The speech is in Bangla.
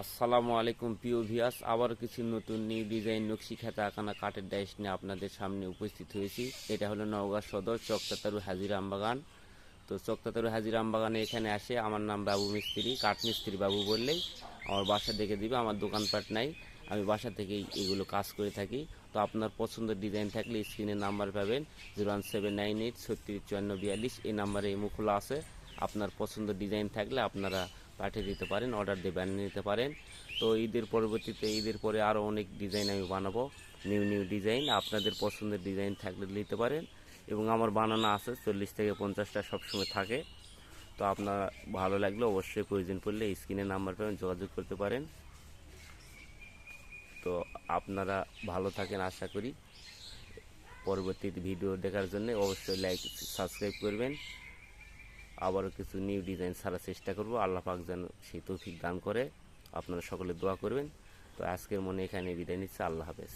আসসালামু আলাইকুম প্রিয় ভিউয়ার্স, আবার কিছু নতুন নিউ ডিজাইন নকশি খাতা আঁকানা কাঠের ডাইস নিয়ে আপনাদের সামনে উপস্থিত হয়েছি। এটা হলো নওগাঁ সদর চকতাতারু হাজির আমবাগান। তো চকতাতারু হাজির আমবাগানে এখানে আসে আমার নাম বাবু মিস্ত্রি, কাঠ মিস্ত্রি বাবু বললেই আমার বাসা দেখে দিবে। আমার দোকানপাট নাই, আমি বাসা থেকেই এগুলো কাজ করে থাকি। তো আপনার পছন্দের ডিজাইন থাকলে স্ক্রিনে নাম্বার পাবেন 01798 365442, এই নাম্বারে ইমো খোলা আছে। আপনার পছন্দের ডিজাইন থাকলে আপনারা পাঠিয়ে দিতে পারেন, অর্ডার দিয়ে বানিয়ে নিতে পারেন। তো ঈদের পরে আরও অনেক ডিজাইন আমি বানাবো, নিউ নিউ ডিজাইন। আপনাদের পছন্দের ডিজাইন থাকলে নিতে পারেন এবং আমার বানানো আছে 40 থেকে 50টা সবসময় থাকে। তো আপনার ভালো লাগলে অবশ্যই প্রয়োজন পড়লে স্ক্রিনে নাম্বার পাবেন, যোগাযোগ করতে পারেন। তো আপনারা ভালো থাকেন আশা করি। পরবর্তী ভিডিও দেখার জন্য অবশ্যই লাইক সাবস্ক্রাইব করবেন। আবারও কিছু নিউ ডিজাইন ছাড়ার চেষ্টা করব। আল্লাহ পাক যেন সেই তৌফিক দান করে। আপনারা সকলে দোয়া করবেন। তো আজকের মনে এখানে বিদায় নিচ্ছে। আল্লাহ হাফেজ।